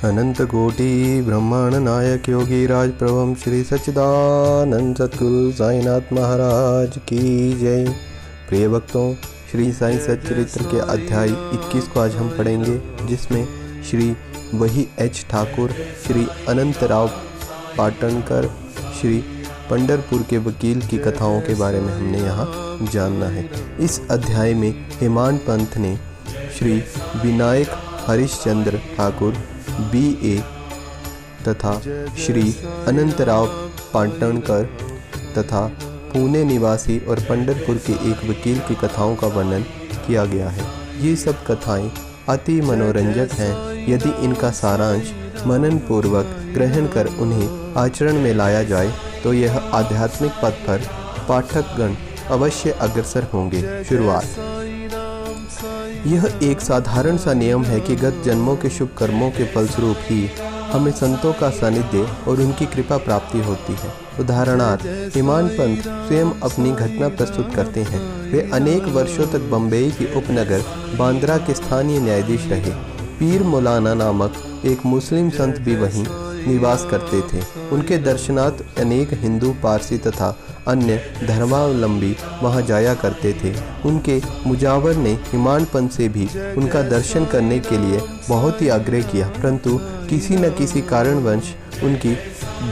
अनंत कोटि ब्रह्मांड नायक योगी राज प्रभम श्री सच्चिदानंद सतगुरु साईनाथ महाराज की जय। प्रिय भक्तों, श्री साई सच्चरित्र के अध्याय 21 को आज हम पढ़ेंगे, जिसमें श्री वही एच ठाकुर, श्री अनंतराव पाटणकर, श्री पंढरपुर के वकील की कथाओं के बारे में हमने यहाँ जानना है। इस अध्याय में हेमांत पंथ ने श्री विनायक हरिश्चंद्र ठाकुर BA तथा श्री अनंतराव पाटणकर तथा पुणे निवासी और पंढरपुर के एक वकील की कथाओं का वर्णन किया गया है। ये सब कथाएं अति मनोरंजक हैं। यदि इनका सारांश मनन पूर्वक ग्रहण कर उन्हें आचरण में लाया जाए तो यह आध्यात्मिक पथ पर पाठकगण अवश्य अग्रसर होंगे। शुरुआत। यह एक साधारण सा नियम है कि गत जन्मों के शुभ कर्मों के फलस्वरूप ही हमें संतों का सानिध्य और उनकी कृपा प्राप्ति होती है। उदाहरणार्थ, हेमांत पंथ स्वयं अपनी घटना प्रस्तुत करते हैं। वे अनेक वर्षों तक बम्बई के उपनगर बांद्रा के स्थानीय न्यायाधीश रहे। पीर मौलाना नामक एक मुस्लिम संत भी वहीं निवास करते थे। उनके दर्शनार्थ अनेक हिंदू, पारसी तथा अन्य धर्मावलंबी वहां जाया करते थे। उनके मुजावर ने हेमांत पंथ से भी उनका दर्शन करने के लिए बहुत ही आग्रह किया, परंतु किसी न किसी कारणवश उनकी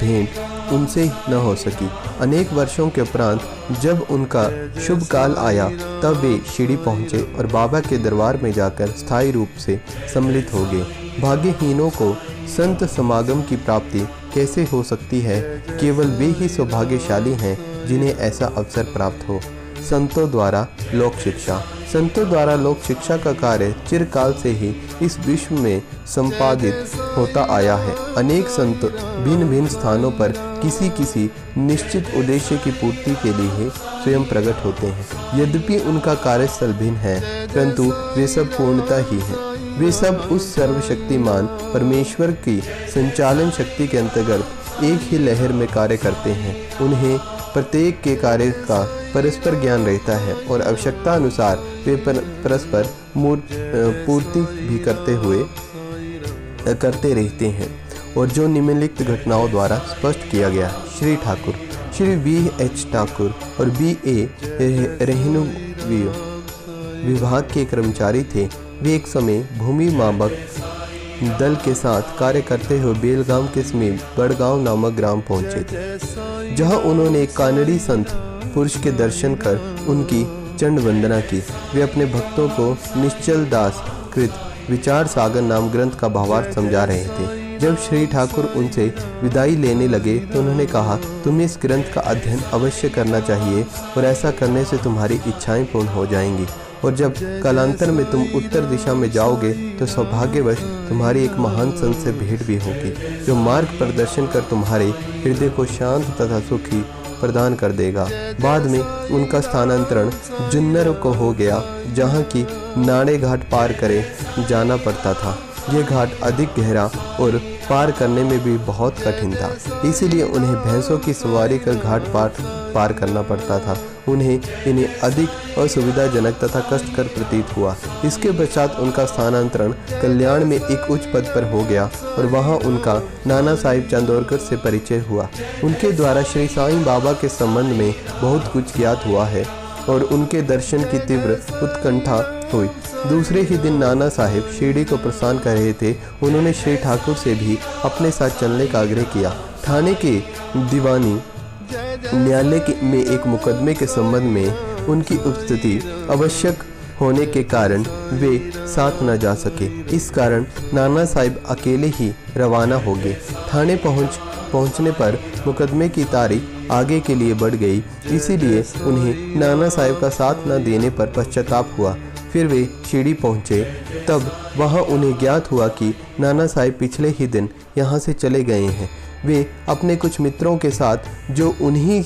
भेंट उनसे न हो सकी। अनेक वर्षों के उपरांत जब उनका शुभ काल आया तब वे शिरडी पहुंचे और बाबा के दरबार में जाकर स्थायी रूप से सम्मिलित हो गए। भाग्यहीनों को संत समागम की प्राप्ति कैसे हो सकती है? केवल वे ही सौभाग्यशाली हैं जिन्हें ऐसा अवसर प्राप्त हो। संतों द्वारा लोक शिक्षा। संतों द्वारा लोक शिक्षा का कार्य चिरकाल से ही इस विश्व में संपादित होता आया है। अनेक संत भिन्न भिन्न स्थानों पर किसी निश्चित उद्देश्य की पूर्ति के लिए स्वयं प्रकट होते हैं। यद्यपि उनका कार्यस्थल भिन्न है, परंतु वे सब पूर्णता ही हैं। वे सब उस सर्वशक्तिमान परमेश्वर की संचालन शक्ति के अंतर्गत एक ही लहर में कार्य करते हैं। उन्हें प्रत्येक के कार्य का परस्पर ज्ञान रहता है और आवश्यकता अनुसार वे परस्पर पूर्ति भी करते रहते हैं, और जो निम्नलिखित घटनाओं द्वारा स्पष्ट किया गया। श्री ठाकुर, श्री VH ठाकुर और BA रेहनु विभाग के कर्मचारी थे। वे एक समय भूमि मापक दल के साथ कार्य करते हुए बेलगाम के समीप बड़गांव नामक ग्राम पहुंचे थे, जहां उन्होंने एक कानड़ी संत पुरुष के दर्शन कर उनकी चंड वंदना की। वे अपने भक्तों को निश्चल दास कृत विचार सागर नाम ग्रंथ का भावार्थ समझा रहे थे। जब श्री ठाकुर उनसे विदाई लेने लगे तो उन्होंने कहा, तुम्हें इस ग्रंथ का अध्ययन अवश्य करना चाहिए और ऐसा करने से तुम्हारी इच्छाएं पूर्ण हो जाएंगी, और जब कालांतर में तुम उत्तर दिशा में जाओगे तो सौभाग्यवश तुम्हारी एक महान संत से भेंट भी होगी, जो मार्ग प्रदर्शन कर तुम्हारे हृदय को शांत तथा सुखी प्रदान कर देगा। बाद में उनका स्थानांतरण जुन्नर को हो गया, जहाँ की नाड़े घाट पार करे जाना पड़ता था। ये घाट अधिक गहरा और पार करने में भी बहुत कठिन था, इसीलिए उन्हें भैंसों की सवारी कर घाट पार करना पड़ता था। इन्हें अधिक असुविधाजनक तथा कष्टकर प्रतीत हुआ। इसके पश्चात उनका स्थानांतरण कल्याण में एक उच्च पद पर हो गया और वहां उनका नाना साहिब चंदोरकर से परिचय हुआ। उनके द्वारा श्री साईं बाबा के संबंध में बहुत कुछ ज्ञात हुआ है और उनके दर्शन की तीव्र उत्कंठा हुई। दूसरे ही दिन नाना साहिब शिरडी को प्रस्थान कर रहे थे। उन्होंने श्री ठाकुर से भी अपने साथ चलने का आग्रह किया। ठाणे के दीवानी न्यायालय में एक मुकदमे के संबंध में उनकी उपस्थिति आवश्यक होने के कारण वे साथ न जा सके। इस कारण नाना साहिब अकेले ही रवाना हो गए। ठाणे पहुंचने पर मुकदमे की तारीख आगे के लिए बढ़ गई, इसीलिए उन्हें नाना साहिब का साथ न देने पर पश्चाताप हुआ। फिर वे शिरडी पहुंचे, तब वहां उन्हें ज्ञात हुआ कि नाना साहिब पिछले ही दिन यहां से चले गए हैं। वे अपने कुछ मित्रों के साथ जो उन्हीं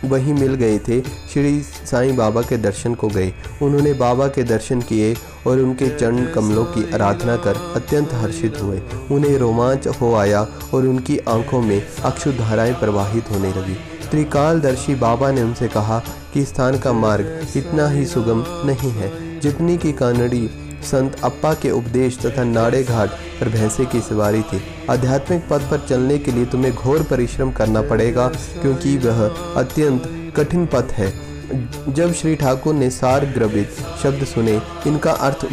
वहीं मिल गए थे, श्री साईं बाबा के दर्शन को गए। उन्होंने बाबा के दर्शन किए और उनके चरण कमलों की आराधना कर अत्यंत हर्षित हुए। उन्हें रोमांच हो आया और उनकी आंखों में अश्रुधाराएं प्रवाहित होने लगी। त्रिकालदर्शी बाबा ने उनसे कहा कि स्थान का मार्ग इतना ही सुगम नहीं है जितनी की कानड़ी संत अप्पा के उपदेश तथा नाड़े घाट पर भैंसे की सवारी थी। आध्यात्मिक पथ पर चलने के लिए तुम्हें घोर परिश्रम करना पड़ेगा, क्योंकि वह अत्यंत कठिन पथ है। जब श्री ठाकुर ने सार ग्रभित शब्द सुने, इनका अर्थ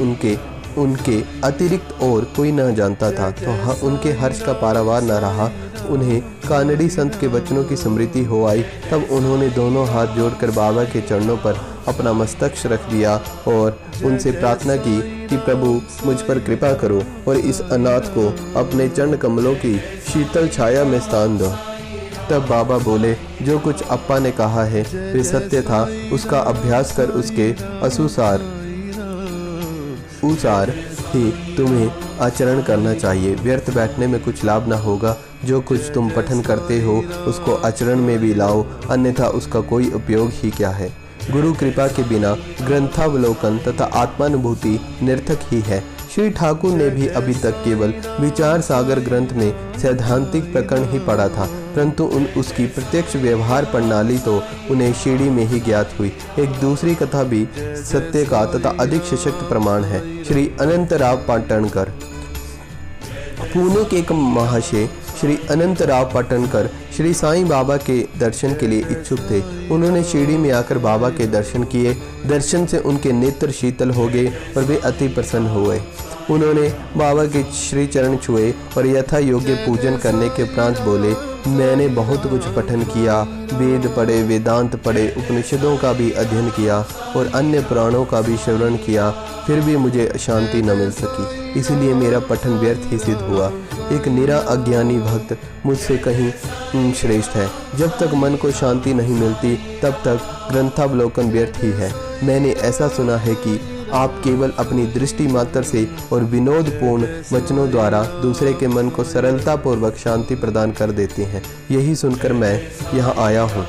उनके अतिरिक्त और कोई न जानता था, तो उनके हर्ष का पारावार न रहा। उन्हें कानड़ी संत के वचनों की स्मृति हो आई। तब उन्होंने दोनों हाथ जोड़कर बाबा के चरणों पर अपना मस्तक रख दिया और उनसे प्रार्थना की कि प्रभु मुझ पर कृपा करो और इस अनाथ को अपने चरण कमलों की शीतल छाया में स्थान दो। तब बाबा बोले, जो कुछ अप्पा ने कहा है वे सत्य था, उसका अभ्यास कर उसके अनुसार ही तुम्हें आचरण करना चाहिए। व्यर्थ बैठने में कुछ लाभ न होगा। जो कुछ तुम पठन करते हो उसको आचरण में भी लाओ, अन्यथा उसका कोई उपयोग ही क्या है। गुरु कृपा के बिना ग्रंथावलोकन तथा आत्मानुभूति निर्थक ही है। श्री ठाकुर ने भी अभी तक केवल विचार सागर ग्रंथ में सैद्धांतिक प्रकरण ही पढ़ा था, परंतु उसकी प्रत्यक्ष व्यवहार प्रणाली तो उन्हें शीढ़ी में ही ज्ञात हुई। एक दूसरी कथा भी सत्य का तथा अधिक सशक्त प्रमाण है। श्री अनंतराव पाटणकर, पुणे के एक महाशय श्री अनंतराव पाटणकर श्री साईं बाबा के दर्शन के लिए इच्छुक थे। उन्होंने शिरडी में आकर बाबा के दर्शन किए। दर्शन से उनके नेत्र शीतल हो गए और वे अति प्रसन्न हुए। उन्होंने बाबा के श्री चरण छुए और यथा योग्य पूजन करने के उपरांत बोले, मैंने बहुत कुछ पठन किया, वेद पढ़े, वेदांत पढ़े, उपनिषदों का भी अध्ययन किया और अन्य पुराणों का भी श्रवण किया, फिर भी मुझे शांति न मिल सकी, इसलिए मेरा पठन व्यर्थ ही सिद्ध हुआ। एक निरा अज्ञानी भक्त मुझसे कहीं श्रेष्ठ है। जब तक मन को शांति नहीं मिलती तब तक ग्रंथावलोकन व्यर्थ ही है। मैंने ऐसा सुना है कि आप केवल अपनी दृष्टि मात्र से और विनोदपूर्ण वचनों द्वारा दूसरे के मन को सरलतापूर्वक शांति प्रदान कर देते हैं। यही सुनकर मैं यहाँ आया हूँ।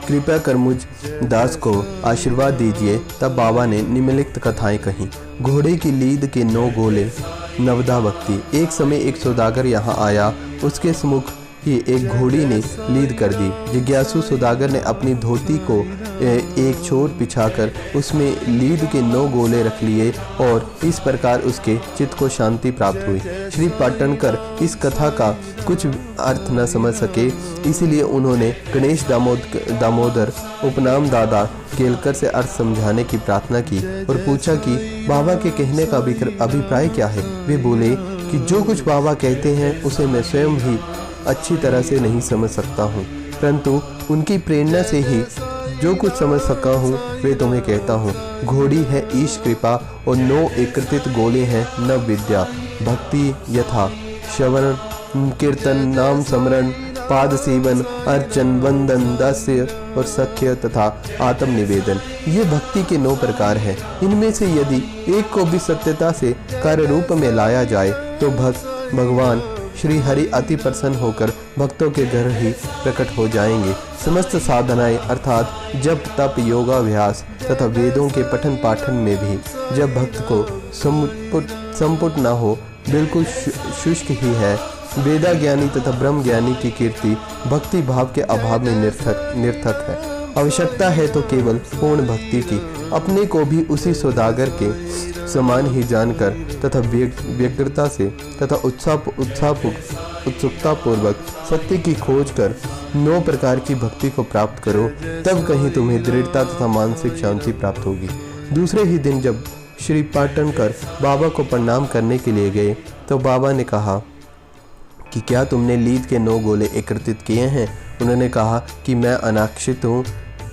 कृपया कर मुझ दास को आशीर्वाद दीजिए। तब बाबा ने निम्नलिखित कथाएं कहीं। घोड़े की लीद के 9 गोले। नवदा भक्ति। एक समय एक सौदागर यहाँ आया। उसके सम्मुख ही एक घोड़ी ने लीद कर दी। जिज्ञासु सौदागर ने अपनी धोती को एक छोर पिछाकर उसमें लीद के 9 गोले रख लिए और इस प्रकार उसके चित्त को शांति प्राप्त हुई। श्री पाटणकर इस कथा का कुछ अर्थ न समझ सके, इसलिए उन्होंने गणेश दामोदर उपनाम दादा केलकर से अर्थ समझाने की प्रार्थना की और पूछा कि बाबा के कहने का अभिप्राय क्या है। वे बोले कि जो कुछ बाबा कहते हैं उसे मैं स्वयं ही अच्छी तरह से नहीं समझ सकता हूँ, परंतु उनकी प्रेरणा से ही जो कुछ समझ सका हूँ वे तुम्हें कहता हूँ। घोड़ी है ईश कृपा और 9 एकत्रित गोले हैं नव विद्या, भक्ति यथा श्रवण कीर्तन नाम स्मरण पाद सेवन अर्चन वंदन दास्य और सख्य तथा आत्म निवेदन। ये भक्ति के 9 प्रकार हैं। इनमें से यदि एक को भी सत्यता से कार्य रूप में लाया जाए तो भगवान श्री हरि अति प्रसन्न होकर भक्तों के घर ही प्रकट हो जाएंगे। समस्त साधनाएं अर्थात जप तप योगाभ्यास तथा वेदों के पठन पाठन में भी जब भक्त को संपुट न हो, बिल्कुल शुष्क ही है। वेदा ज्ञानी तथा ब्रह्म ज्ञानी की कीर्ति भक्ति भाव के अभाव में निर्थक है। आवश्यकता है तो केवल पूर्ण भक्ति की। अपने को भी उसी सौदागर के समान ही जानकर तथा व्यग्रता से तथा उत्सुकता पूर्वक सत्य की खोज कर 9 प्रकार की भक्ति को प्राप्त करो, तब कहीं तुम्हें दृढ़ता तथा मानसिक शांति प्राप्त होगी। दूसरे ही दिन जब श्री पाटणकर बाबा को प्रणाम करने के लिए गए तो बाबा ने कहा कि क्या तुमने लीद के 9 गोले एकत्रित किए हैं? उन्होंने कहा कि मैं अनाक्षित हूँ,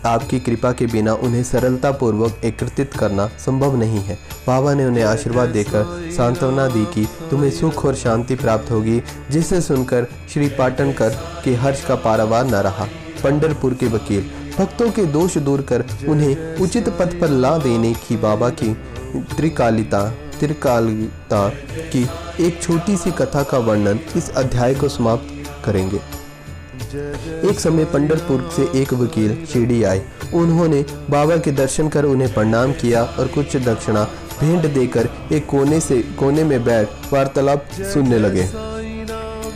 आपकी कृपा के बिना उन्हें सरलता पूर्वक एकत्रित करना संभव नहीं है। बाबा ने उन्हें आशीर्वाद देकर सांत्वना दी कि तुम्हें सुख और शांति प्राप्त होगी, जिसे सुनकर श्री पाटणकर के हर्ष का पारावार न रहा। पंढरपुर के वकील। भक्तों के दोष दूर कर उन्हें उचित पथ पर ला देने की बाबा की त्रिकालिता की एक छोटी सी कथा का वर्णन इस अध्याय को समाप्त करेंगे। एक समय पंढरपुर से एक वकील शिरडी आए। उन्होंने बाबा के दर्शन कर उन्हें प्रणाम किया और कुछ दक्षिणा भेंट देकर एक कोने में बैठ वार्तालाप सुनने लगे।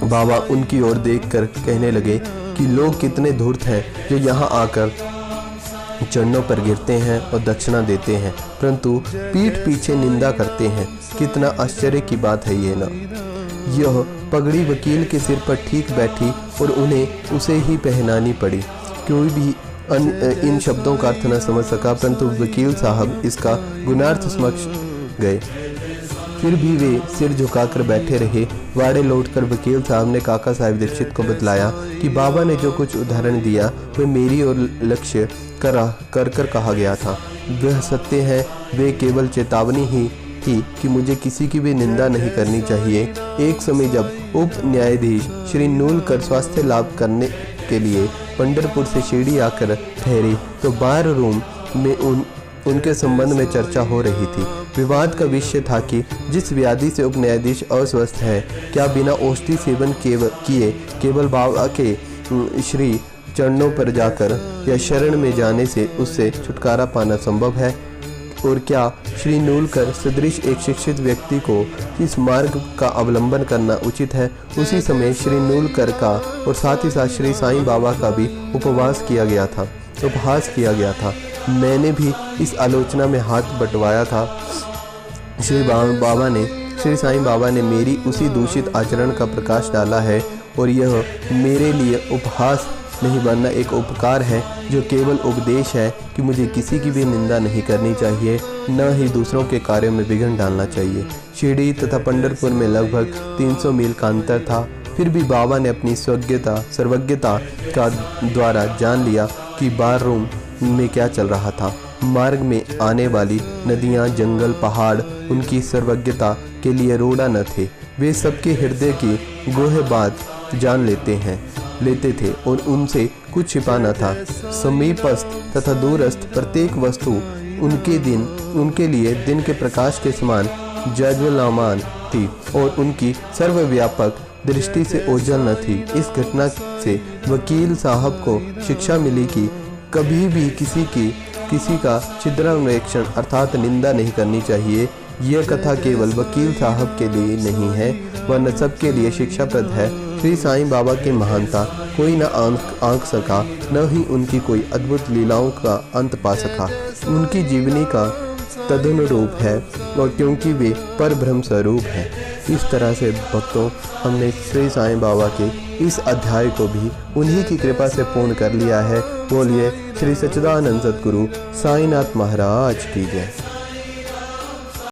बाबा उनकी ओर देखकर कहने लगे कि लोग कितने धूर्त हैं जो यहाँ आकर चरणों पर गिरते हैं और दक्षिणा देते हैं, परंतु पीठ पीछे निंदा करते हैं। कितना आश्चर्य की बात है ये ना। यह पगड़ी वकील के सिर पर ठीक बैठी और उन्हें उसे ही पहनानी पड़ी। कोई भी इन शब्दों का अर्थ न समझ सका, परंतु वकील साहब इसका गुणार्थ समझ गए। फिर भी वे सिर झुकाकर बैठे रहे। वाड़े लौटकर वकील साहब ने काका साहिब दीक्षित को बतलाया कि बाबा ने जो कुछ उदाहरण दिया वह मेरी और लक्ष्य कर कहा गया था। वह सत्य है, वे केवल चेतावनी ही थी कि मुझे किसी की भी निंदा नहीं करनी चाहिए। एक समय जब उप न्यायाधीश श्री नूलकर स्वास्थ्य लाभ करने के लिए पंढरपुर से शिरडी आकर ठहरे तो बार रूम में उनके संबंध में चर्चा हो रही थी। विवाद का विषय था कि जिस व्याधि से उप न्यायाधीश अस्वस्थ है, क्या बिना औषधि सेवन किए केवल बाबा के श्री चरणों पर जाकर या शरण में जाने से उससे छुटकारा पाना संभव है, और क्या श्री नूलकर सदृश एक शिक्षित व्यक्ति को इस मार्ग का अवलंबन करना उचित है। उसी समय श्री नूलकर का और साथ ही साथ श्री साईं बाबा का भी उपहास किया गया था। मैंने भी इस आलोचना में हाथ बंटवाया था। श्री साईं बाबा ने मेरी उसी दूषित आचरण का प्रकाश डाला है, और यह मेरे लिए उपहास नहीं बनना एक उपकार है, जो केवल उपदेश है कि मुझे किसी की भी निंदा नहीं करनी चाहिए, न ही दूसरों के कार्यों में विघ्न डालना चाहिए। शिरडी तथा पंढरपुर में लगभग 300 मील का अंतर था, फिर भी बाबा ने अपनी सर्वज्ञता का द्वारा जान लिया कि बार रूम में क्या चल रहा था। मार्ग में आने वाली नदियाँ, जंगल, पहाड़ उनकी सर्वज्ञता के लिए रोड़ा न थे। वे सबके हृदय की गोह बात जान लेते थे और उनसे कुछ छिपा न था। समीपस्थ तथा दूरस्थ प्रत्येक वस्तु उनके लिए दिन के प्रकाश के समान ज्वलमान थी और उनकी सर्वव्यापक दृष्टि से ओझल न थी। इस घटना से वकील साहब को शिक्षा मिली कि कभी भी किसी का छिद्रान्वेषण अर्थात निंदा नहीं करनी चाहिए। यह कथा केवल वकील साहब के लिए नहीं है, वरन सबके लिए शिक्षाप्रद है। श्री साईं बाबा की महानता कोई न आंक सका, न ही उनकी कोई अद्भुत लीलाओं का अंत पा सका। उनकी जीवनी का तदनुरूप है, और क्योंकि वे परब्रह्म स्वरूप है। इस तरह से भक्तों, हमने श्री साईं बाबा के इस अध्याय को भी उन्हीं की कृपा से पूर्ण कर लिया है। बोलिए श्री सच्चिदानंद सद्गुरु साईनाथ महाराज की जय।